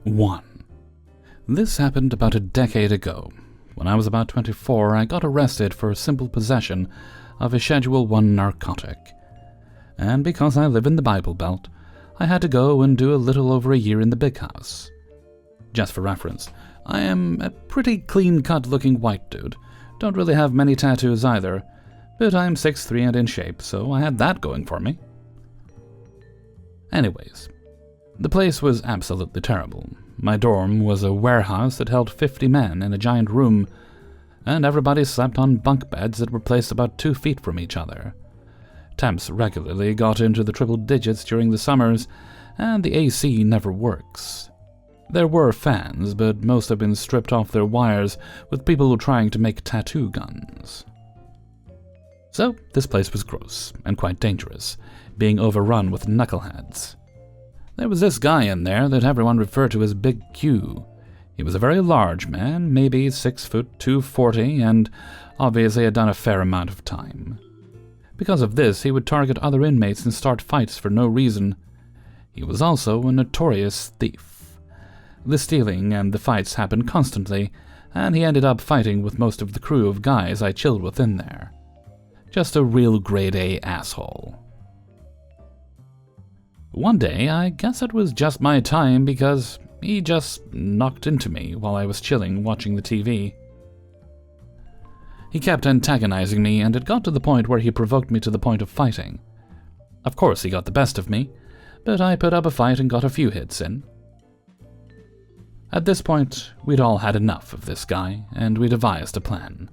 1. This happened about a decade ago. When I was about 24, I got arrested for simple possession of a Schedule I narcotic. And because I live in the Bible Belt, I had to go and do a little over a year in the big house. Just for reference, I am a pretty clean-cut looking white dude. Don't really have many tattoos either, but I'm 6'3" and in shape, so I had that going for me. Anyways, the place was absolutely terrible. My dorm was a warehouse that held 50 men in a giant room, and everybody slept on bunk beds that were placed about 2 feet from each other. Temps regularly got into the triple digits during the summers, and the AC never works. There were fans, but most have been stripped off their wires with people trying to make tattoo guns. So, this place was gross and quite dangerous, being overrun with knuckleheads. There was this guy in there that everyone referred to as Big Q. He was a very large man, maybe 6 foot 240, and obviously had done a fair amount of time. Because of this, he would target other inmates and start fights for no reason. He was also a notorious thief. The stealing and the fights happened constantly, and he ended up fighting with most of the crew of guys I chilled with in there. Just a real grade A asshole. One day, I guess it was just my time because he just knocked into me while I was chilling watching the TV. He kept antagonizing me, and it got to the point where he provoked me to the point of fighting. Of course, he got the best of me, but I put up a fight and got a few hits in. At this point, we'd all had enough of this guy, and we devised a plan.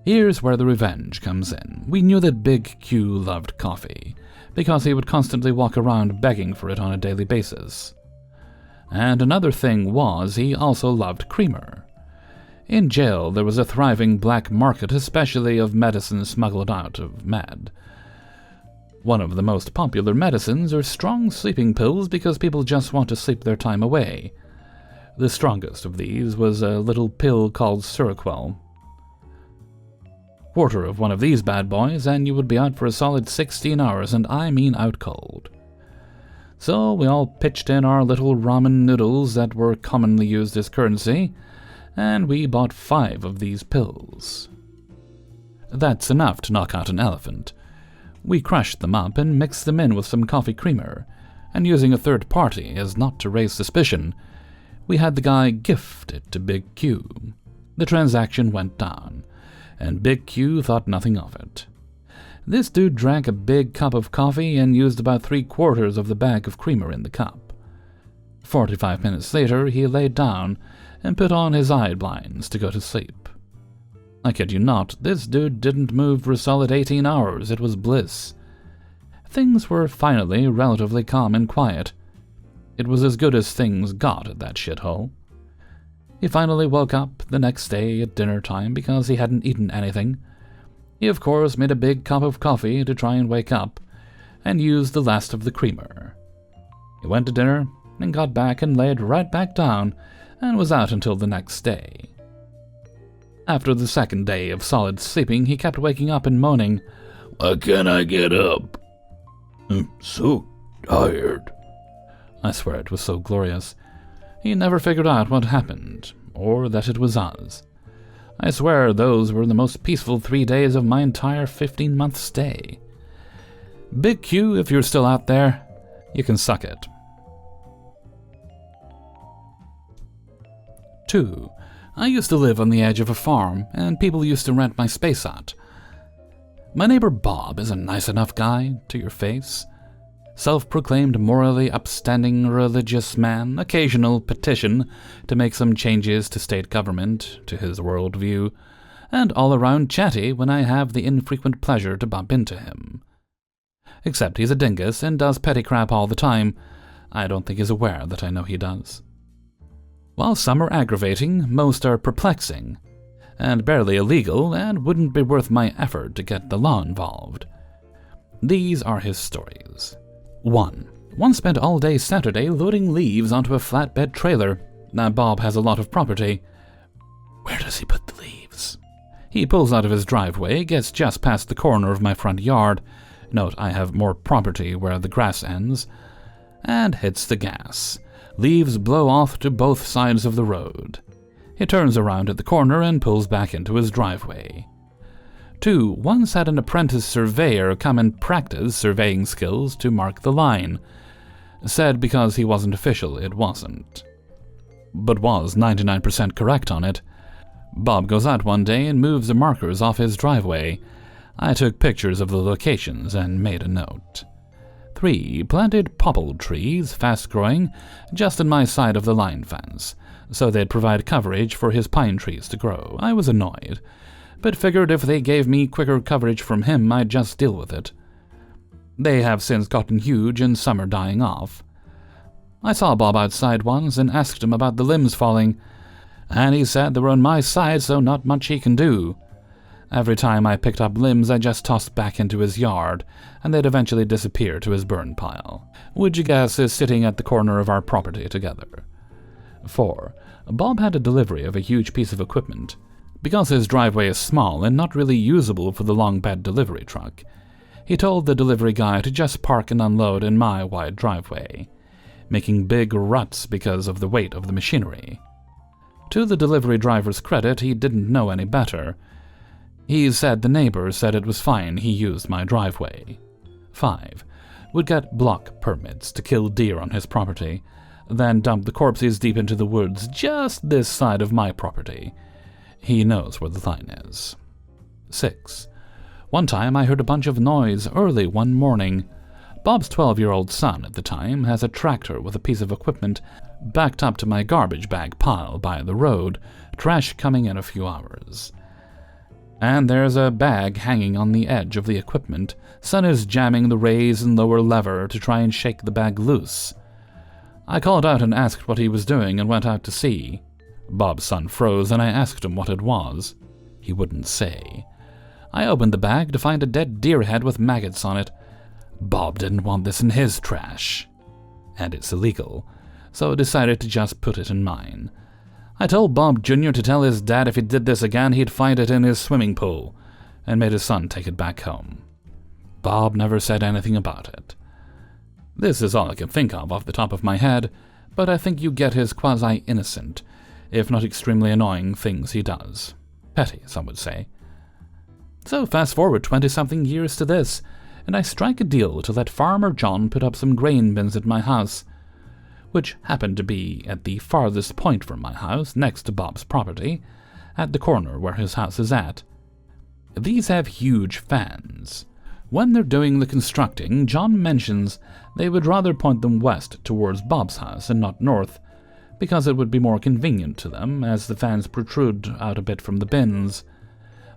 Here's where the revenge comes in. We knew that Big Q loved coffee, because he would constantly walk around begging for it on a daily basis. And another thing was, he also loved creamer. In jail, there was a thriving black market, especially of medicine smuggled out of Med. One of the most popular medicines are strong sleeping pills because people just want to sleep their time away. The strongest of these was a little pill called Seroquel. Quarter of one of these bad boys, and you would be out for a solid 16 hours, and I mean out cold. So we all pitched in our little ramen noodles that were commonly used as currency, and we bought 5 of these pills. That's enough to knock out an elephant. We crushed them up and mixed them in with some coffee creamer, and using a third party as not to raise suspicion, we had the guy gift it to Big Q. The transaction went down, and Big Q thought nothing of it. This dude drank a big cup of coffee and used about 3/4 of the bag of creamer in the cup. 45 minutes later, he laid down and put on his eye blinds to go to sleep. I kid you not, this dude didn't move for a solid 18 hours. It was bliss. Things were finally relatively calm and quiet. It was as good as things got at that shithole. He finally woke up the next day at dinner time because he hadn't eaten anything. He, of course, made a big cup of coffee to try and wake up, and used the last of the creamer. He went to dinner and got back and laid right back down and was out until the next day. After the second day of solid sleeping, he kept waking up and moaning, "Why can't I get up? I'm so tired." I swear it was so glorious. He never figured out what happened, or that it was us. I swear those were the most peaceful 3 days of my entire 15-month stay. Big Q, if you're still out there, you can suck it. 2. I used to live on the edge of a farm, and people used to rent my space out. My neighbor Bob is a nice enough guy, to your face. Self-proclaimed morally upstanding religious man, occasional petition to make some changes to state government, to his worldview, and all-around chatty when I have the infrequent pleasure to bump into him. Except he's a dingus and does petty crap all the time. I don't think he's aware that I know he does. While some are aggravating, most are perplexing, and barely illegal, and wouldn't be worth my effort to get the law involved. These are his stories. 1. One spent all day Saturday loading leaves onto a flatbed trailer. Now Bob has a lot of property. Where does he put the leaves? He pulls out of his driveway, gets just past the corner of my front yard. Note, I have more property where the grass ends. And hits the gas. Leaves blow off to both sides of the road. He turns around at the corner and pulls back into his driveway. 2. Once had an apprentice surveyor come and practice surveying skills to mark the line. Said because he wasn't official, it wasn't. But was 99% correct on it. Bob goes out one day and moves the markers off his driveway. I took pictures of the locations and made a note. 3. Planted popple trees, fast-growing, just on my side of the line fence, so they'd provide coverage for his pine trees to grow. I was annoyed, but figured if they gave me quicker coverage from him, I'd just deal with it. They have since gotten huge and some are dying off. I saw Bob outside once and asked him about the limbs falling, and he said they were on my side, so not much he can do. Every time I picked up limbs, I just tossed back into his yard, and they'd eventually disappear to his burn pile, which you guess is sitting at the corner of our property together. 4. Bob had a delivery of a huge piece of equipment. Because his driveway is small and not really usable for the long bed delivery truck, he told the delivery guy to just park and unload in my wide driveway, making big ruts because of the weight of the machinery. To the delivery driver's credit, he didn't know any better. He said the neighbor said it was fine he used my driveway. 5. Would get block permits to kill deer on his property, then dump the corpses deep into the woods just this side of my property. He knows where the line is. 6. One time I heard a bunch of noise early one morning. Bob's 12-year-old son at the time has a tractor with a piece of equipment backed up to my garbage bag pile by the road, trash coming in a few hours. And there's a bag hanging on the edge of the equipment. Son is jamming the raise and lower lever to try and shake the bag loose. I called out and asked what he was doing and went out to see. Bob's son froze and I asked him what it was. He wouldn't say. I opened the bag to find a dead deer head with maggots on it. Bob didn't want this in his trash. And it's illegal, so decided to just put it in mine. I told Bob Jr. to tell his dad if he did this again he'd find it in his swimming pool, and made his son take it back home. Bob never said anything about it. This is all I can think of off the top of my head, but I think you get his quasi-innocent, if not extremely annoying things he does. Petty, some would say. So fast forward 20-something years to this, and I strike a deal to let Farmer John put up some grain bins at my house, which happened to be at the farthest point from my house, next to Bob's property, at the corner where his house is at. These have huge fans. When they're doing the constructing, John mentions they would rather point them west towards Bob's house and not north, because it would be more convenient to them, as the fans protrude out a bit from the bins,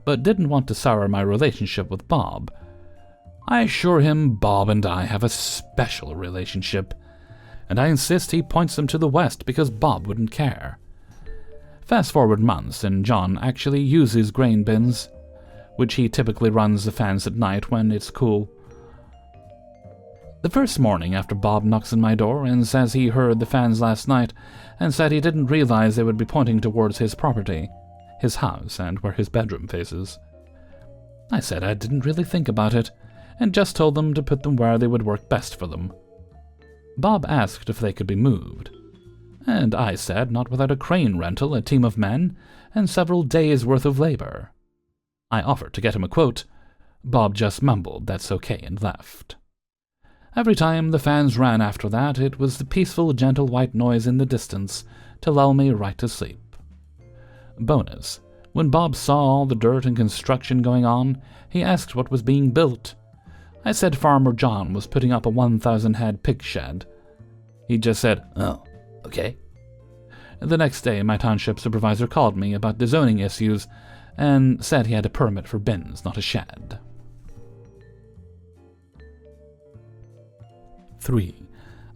but didn't want to sour my relationship with Bob. I assure him Bob and I have a special relationship, and I insist he points them to the west because Bob wouldn't care. Fast forward months, and John actually uses grain bins, which he typically runs the fans at night when it's cool. The first morning after Bob knocks on my door and says he heard the fans last night and said he didn't realize they would be pointing towards his property, his house, and where his bedroom faces. I said I didn't really think about it, and just told them to put them where they would work best for them. Bob asked if they could be moved, and I said not without a crane rental, a team of men, and several days' worth of labor. I offered to get him a quote. Bob just mumbled that's okay and left. Every time the fans ran after that, it was the peaceful, gentle white noise in the distance to lull me right to sleep. Bonus: when Bob saw all the dirt and construction going on, he asked what was being built. I said Farmer John was putting up a 1,000-head pig shed. He just said, "Oh, okay." The next day, my township supervisor called me about the zoning issues and said he had a permit for bins, not a shed. 3.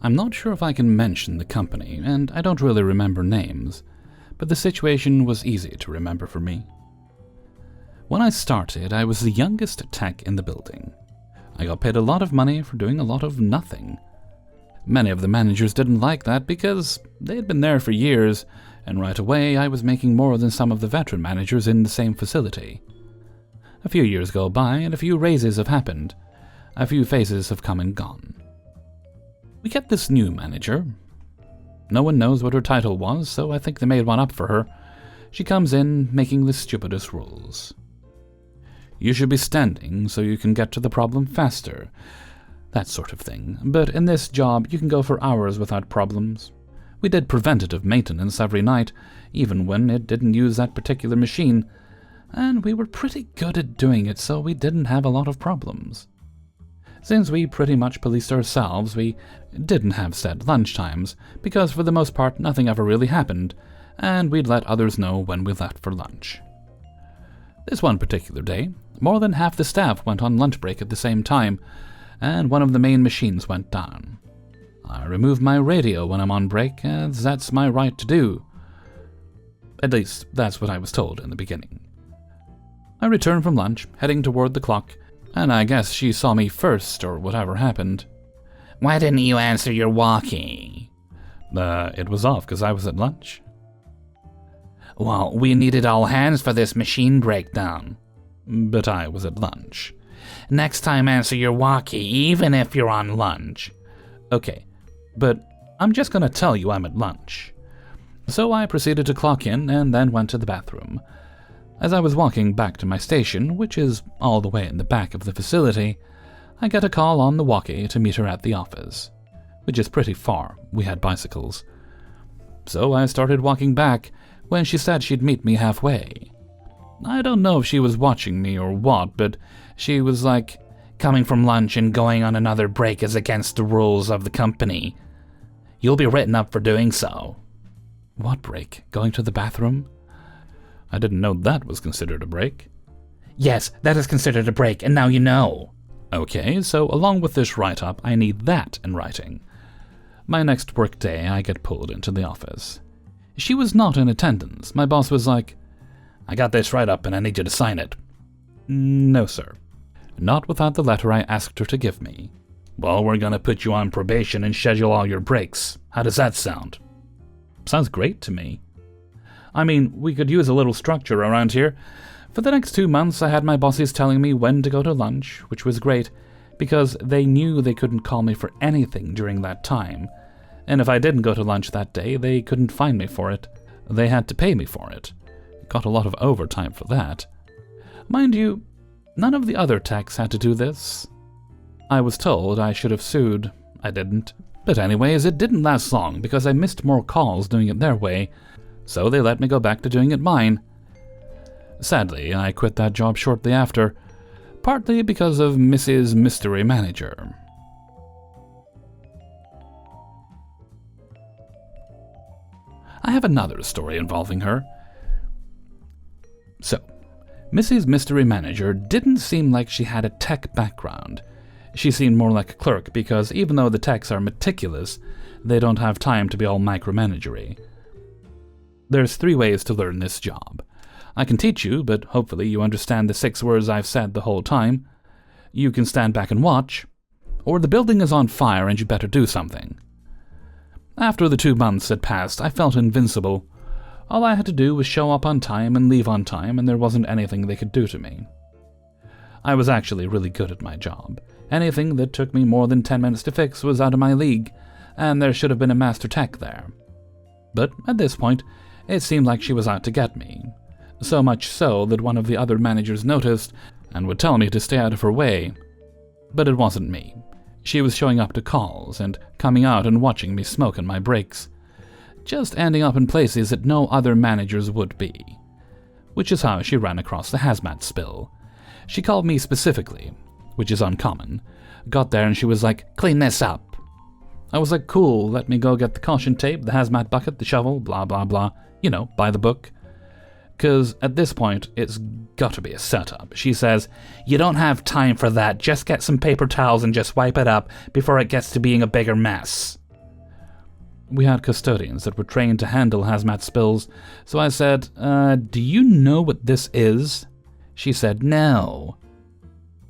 I'm not sure if I can mention the company, and I don't really remember names, but the situation was easy to remember for me. When I started, I was the youngest tech in the building. I got paid a lot of money for doing a lot of nothing. Many of the managers didn't like that because they had been there for years, and right away I was making more than some of the veteran managers in the same facility. A few years go by and a few raises have happened. A few phases have come and gone. We get this new manager. No one knows what her title was, so I think they made one up for her. She comes in making the stupidest rules. You should be standing so you can get to the problem faster. That sort of thing. But in this job, you can go for hours without problems. We did preventative maintenance every night, even when it didn't use that particular machine, and we were pretty good at doing it, so we didn't have a lot of problems. Since we pretty much policed ourselves, we didn't have set lunch times, because for the most part nothing ever really happened, and we'd let others know when we left for lunch. This one particular day, more than half the staff went on lunch break at the same time, and one of the main machines went down. I remove my radio when I'm on break, as that's my right to do. At least, that's what I was told in the beginning. I returned from lunch, heading toward the clock, and I guess she saw me first, or whatever happened. Why didn't you answer your walkie? It was off because I was at lunch. Well, we needed all hands for this machine breakdown. But I was at lunch. Next time answer your walkie, even if you're on lunch. Okay, but I'm just gonna tell you I'm at lunch. So I proceeded to clock in and then went to the bathroom. As I was walking back to my station, which is all the way in the back of the facility, I get a call on the walkie to meet her at the office, which is pretty far. We had bicycles. So I started walking back when she said she'd meet me halfway. I don't know if she was watching me or what, but she was like, coming from lunch and going on another break is against the rules of the company. You'll be written up for doing so. What break? Going to the bathroom? I didn't know that was considered a break. Yes, that is considered a break, and now you know. Okay, so along with this write-up, I need that in writing. My next work day, I get pulled into the office. She was not in attendance. My boss was like, I got this write-up and I need you to sign it. No, sir. Not without the letter I asked her to give me. Well, we're gonna put you on probation and schedule all your breaks. How does that sound? Sounds great to me. I mean, we could use a little structure around here. For the next 2 months, I had my bosses telling me when to go to lunch, which was great, because they knew they couldn't call me for anything during that time. And if I didn't go to lunch that day, they couldn't fine me for it. They had to pay me for it. Got a lot of overtime for that. Mind you, none of the other techs had to do this. I was told I should have sued. I didn't. But anyways, it didn't last long because I missed more calls doing it their way, so they let me go back to doing it mine. Sadly, I quit that job shortly after, partly because of Mrs. Mystery Manager. I have another story involving her. So, Mrs. Mystery Manager didn't seem like she had a tech background. She seemed more like a clerk because even though the techs are meticulous, they don't have time to be all micromanagery. There's 3 ways to learn this job. I can teach you, but hopefully you understand the 6 words I've said the whole time. You can stand back and watch, or the building is on fire and you better do something. After the 2 months had passed, I felt invincible. All I had to do was show up on time and leave on time, and there wasn't anything they could do to me. I was actually really good at my job. Anything that took me more than 10 minutes to fix was out of my league, and there should have been a master tech there. But at this point, it seemed like she was out to get me. So much so that one of the other managers noticed and would tell me to stay out of her way. But it wasn't me. She was showing up to calls and coming out and watching me smoke on my breaks, just ending up in places that no other managers would be. Which is how she ran across the hazmat spill. She called me specifically, which is uncommon. Got there and she was like, "Clean this up." I was like, "Cool, let me go get the caution tape, the hazmat bucket, the shovel, blah blah blah. You know, by the book." Because at this point, it's got to be a setup. She says, "You don't have time for that. Just get some paper towels and just wipe it up before it gets to being a bigger mess." We had custodians that were trained to handle hazmat spills, so I said, "Do you know what this is?" She said, "No."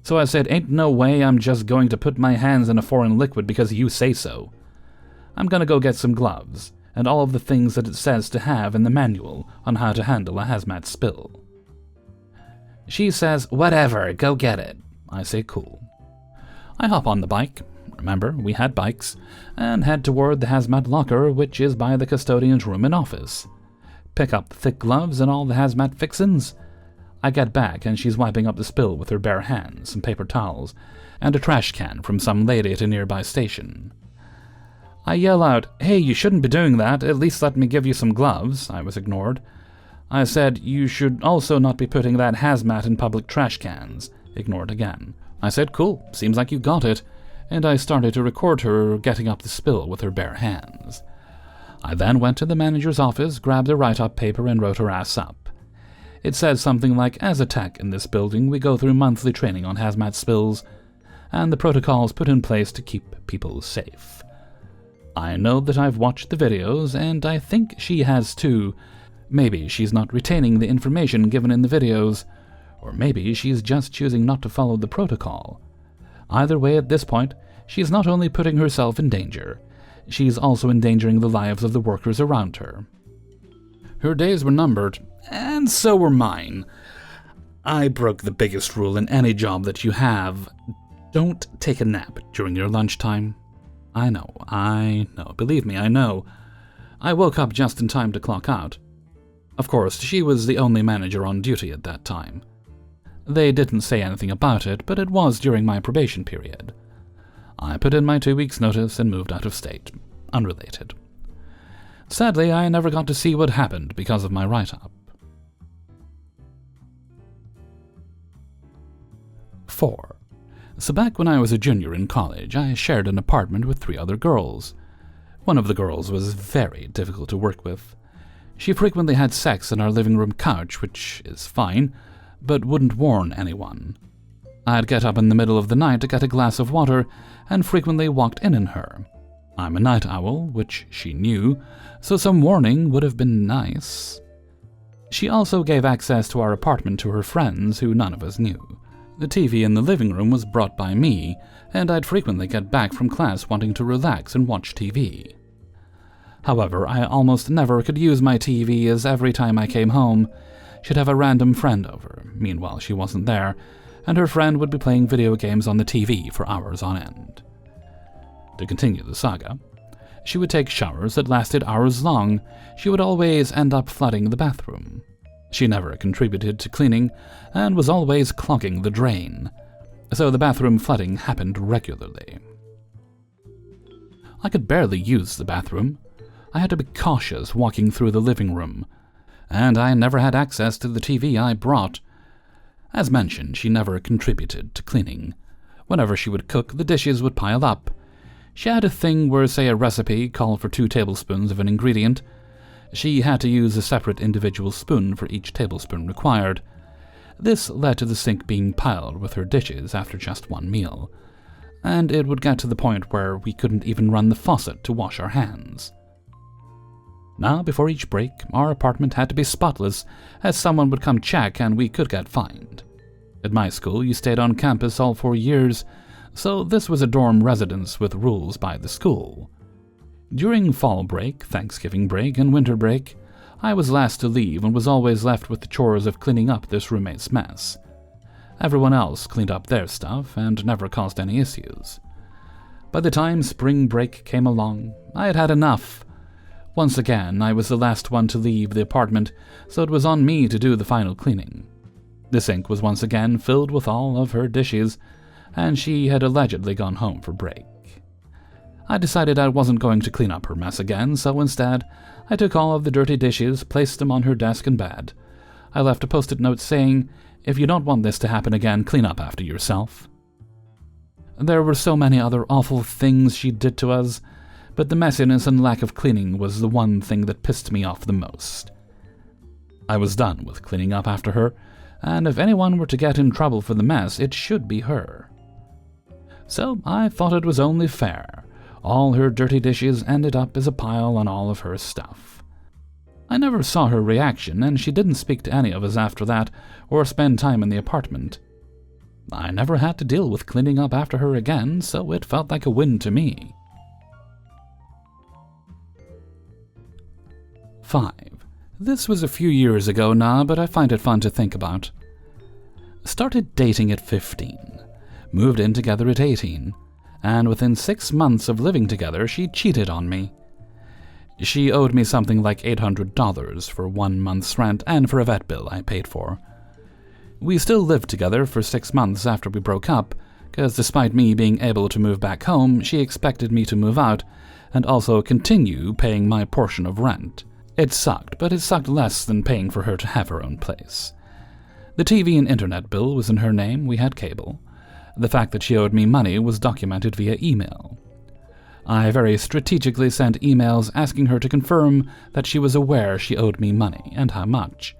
So I said, "Ain't no way I'm just going to put my hands in a foreign liquid because you say so. I'm gonna go get some gloves, and all of the things that it says to have in the manual on how to handle a hazmat spill." She says, "Whatever, go get it." I say, "Cool." I hop on the bike, remember, we had bikes, and head toward the hazmat locker, which is by the custodian's room and office. Pick up thick gloves and all the hazmat fixins. I get back and she's wiping up the spill with her bare hands, some paper towels, and a trash can from some lady at a nearby station. I yell out, "Hey, you shouldn't be doing that, at least let me give you some gloves." I was ignored. I said, "You should also not be putting that hazmat in public trash cans." Ignored again. I said, "Cool, seems like you got it," and I started to record her getting up the spill with her bare hands. I then went to the manager's office, grabbed a write-up paper, and wrote her ass up. It said something like, "As a tech in this building, we go through monthly training on hazmat spills, and the protocols put in place to keep people safe. I know that I've watched the videos, and I think she has too. Maybe she's not retaining the information given in the videos, or maybe she's just choosing not to follow the protocol. Either way, at this point, she's not only putting herself in danger, she's also endangering the lives of the workers around her. Her days were numbered, and so were mine. I broke the biggest rule in any job that you have. Don't take a nap during your lunchtime." I know, believe me, I know. I woke up just in time to clock out. Of course, she was the only manager on duty at that time. They didn't say anything about it, but it was during my probation period. I put in my 2 weeks' notice and moved out of state. Unrelated. Sadly, I never got to see what happened because of my write-up. 4. So back when I was a junior in college, I shared an apartment with 3 other girls. One of the girls was very difficult to work with. She frequently had sex on our living room couch, which is fine, but wouldn't warn anyone. I'd get up in the middle of the night to get a glass of water and frequently walked in her. I'm a night owl, which she knew, so some warning would have been nice. She also gave access to our apartment to her friends who none of us knew. The TV in the living room was brought by me, and I'd frequently get back from class wanting to relax and watch TV. However, I almost never could use my TV, as every time I came home, she'd have a random friend over. Meanwhile, she wasn't there, and her friend would be playing video games on the TV for hours on end. To continue the saga, she would take showers that lasted hours long. She would always end up flooding the bathroom. She never contributed to cleaning, and was always clogging the drain, so the bathroom flooding happened regularly. I could barely use the bathroom. I had to be cautious walking through the living room, and I never had access to the TV I brought. As mentioned, she never contributed to cleaning. Whenever she would cook, the dishes would pile up. She had a thing where, say, a recipe called for 2 tablespoons of an ingredient. She had to use a separate individual spoon for each tablespoon required. This led to the sink being piled with her dishes after just one meal, and it would get to the point where we couldn't even run the faucet to wash our hands. Now, before each break, our apartment had to be spotless, as someone would come check and we could get fined. At my school, you stayed on campus all 4 years, so this was a dorm residence with rules by the school. During fall break, Thanksgiving break, and winter break, I was last to leave and was always left with the chores of cleaning up this roommate's mess. Everyone else cleaned up their stuff and never caused any issues. By the time spring break came along, I had had enough. Once again, I was the last one to leave the apartment, so it was on me to do the final cleaning. The sink was once again filled with all of her dishes, and she had allegedly gone home for break. I decided I wasn't going to clean up her mess again, so instead, I took all of the dirty dishes, placed them on her desk and bed. I left a post-it note saying, "If you don't want this to happen again, clean up after yourself." There were so many other awful things she did to us, but the messiness and lack of cleaning was the one thing that pissed me off the most. I was done with cleaning up after her, and if anyone were to get in trouble for the mess, it should be her. So I thought it was only fair. All her dirty dishes ended up as a pile on all of her stuff. I never saw her reaction, and she didn't speak to any of us after that, or spend time in the apartment. I never had to deal with cleaning up after her again, so it felt like a win to me. 5. This was a few years ago now, but I find it fun to think about. Started dating at 15. Moved in together at 18. and within 6 months of living together, she cheated on me. She owed me something like $800 for 1 month's rent and for a vet bill I paid for. We still lived together for 6 months after we broke up, because despite me being able to move back home, she expected me to move out and also continue paying my portion of rent. It sucked, but it sucked less than paying for her to have her own place. The TV and internet bill was in her name, we had cable. The fact that she owed me money was documented via email. I very strategically sent emails asking her to confirm that she was aware she owed me money and how much.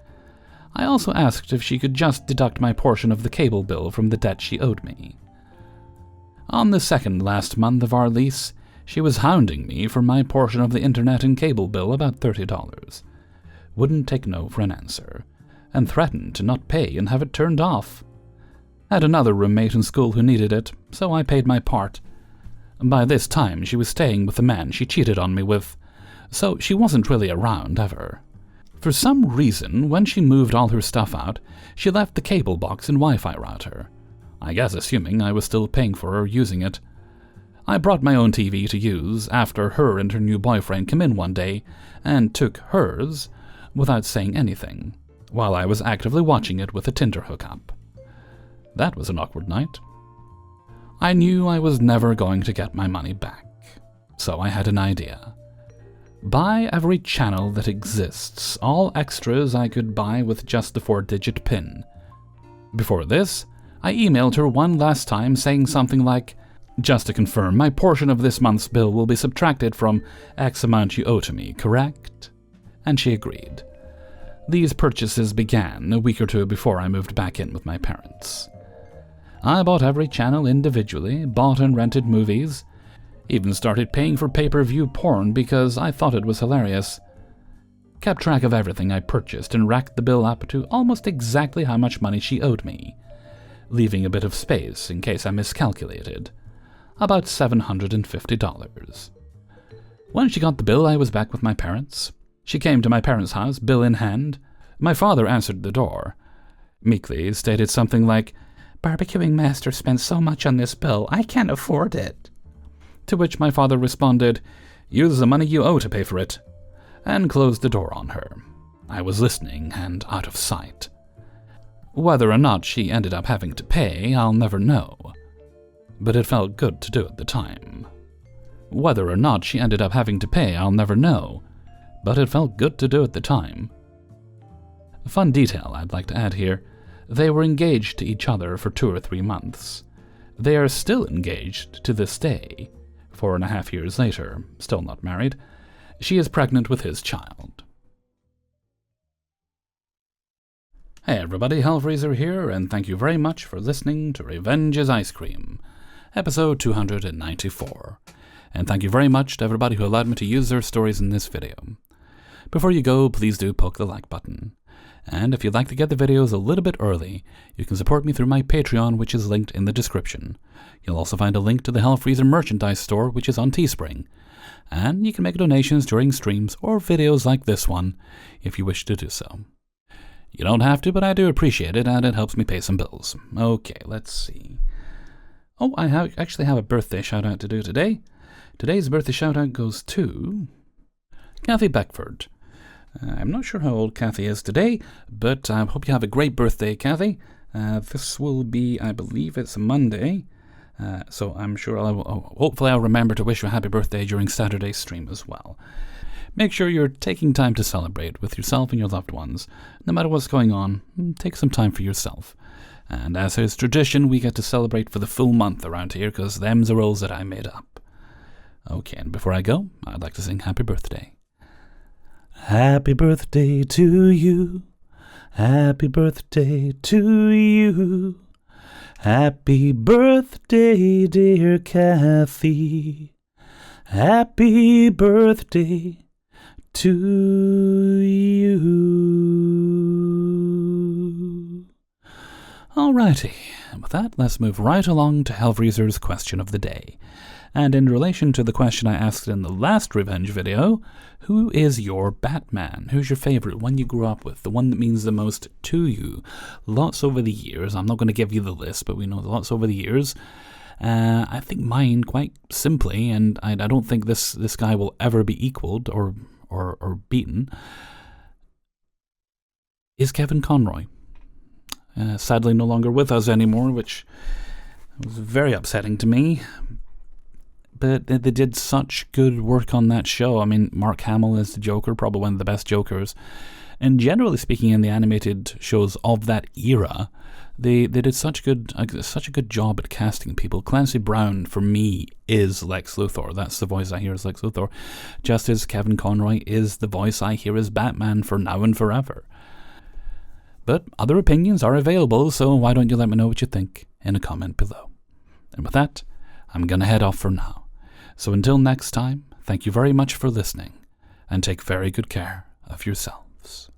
I also asked if she could just deduct my portion of the cable bill from the debt she owed me. On the second last month of our lease, she was hounding me for my portion of the internet and cable bill, about $30. Wouldn't take no for an answer, and threatened to not pay and have it turned off. Had another roommate in school who needed it, so I paid my part. By this time, she was staying with the man she cheated on me with, so she wasn't really around ever. For some reason, when she moved all her stuff out, she left the cable box and Wi-Fi router. I guess assuming I was still paying for her using it. I brought my own TV to use after her and her new boyfriend came in one day and took hers without saying anything, while I was actively watching it with a Tinder hookup. That was an awkward night. I knew I was never going to get my money back, so I had an idea. Buy every channel that exists, all extras I could buy with just the 4-digit PIN. Before this, I emailed her one last time saying something like, "Just to confirm, my portion of this month's bill will be subtracted from X amount you owe to me, correct?" And she agreed. These purchases began a week or two before I moved back in with my parents. I bought every channel individually, bought and rented movies, even started paying for pay-per-view porn because I thought it was hilarious. Kept track of everything I purchased and racked the bill up to almost exactly how much money she owed me, leaving a bit of space in case I miscalculated. About $750. When she got the bill, I was back with my parents. She came to my parents' house, bill in hand. My father answered the door. Meekly stated something like, "Barbecuing Master spent so much on this bill, I can't afford it." To which my father responded, "Use the money you owe to pay for it," and closed the door on her. I was listening and out of sight. Whether or not she ended up having to pay, I'll never know. But it felt good to do at the time. Whether or not she ended up having to pay, I'll never know. But it felt good to do at the time. A fun detail I'd like to add here. They were engaged to each other for 2 or 3 months. They are still engaged to this day. 4.5 years later, still not married. She is pregnant with his child. Hey everybody, Hellfreezer here, and thank you very much for listening to Revenge is Ice Cream, episode 294. And thank you very much to everybody who allowed me to use their stories in this video. Before you go, please do poke the like button. And if you'd like to get the videos a little bit early, you can support me through my Patreon, which is linked in the description. You'll also find a link to the Hellfreezer merchandise store, which is on Teespring. And you can make donations during streams or videos like this one, if you wish to do so. You don't have to, but I do appreciate it, and it helps me pay some bills. Okay, let's see. Oh, I actually have a birthday shout-out to do today. Today's birthday shout-out goes to Kathy Beckford. I'm not sure how old Kathy is today, but I hope you have a great birthday, Kathy. This will be, I believe it's Monday, so I'm sure hopefully I'll remember to wish you a happy birthday during Saturday's stream as well. Make sure you're taking time to celebrate with yourself and your loved ones. No matter what's going on, take some time for yourself. And as is tradition, we get to celebrate for the full month around here, because them's the rules that I made up. Okay, and before I go, I'd like to sing Happy Birthday. Happy birthday to you. Happy birthday to you. Happy birthday, dear Kathy. Happy birthday to you. Alrighty, and with that, let's move right along to Hellfreezer's question of the day. And in relation to the question I asked in the last Revenge video, who is your Batman? Who's your favorite, one you grew up with, the one that means the most to you? Lots over the years, I'm not going to give you the list, but we know lots over the years, I think mine, quite simply, and I don't think this guy will ever be equaled or beaten, is Kevin Conroy. Sadly no longer with us anymore, which was very upsetting to me. But they did such good work on that show. I mean, Mark Hamill is the Joker, probably one of the best Jokers. And generally speaking, in the animated shows of that era, they did such a good job at casting people. Clancy Brown, for me, is Lex Luthor. That's the voice I hear as Lex Luthor. Just as Kevin Conroy is the voice I hear as Batman for now and forever. But other opinions are available, so why don't you let me know what you think in a comment below. And with that, I'm going to head off for now. So until next time, thank you very much for listening, and take very good care of yourselves.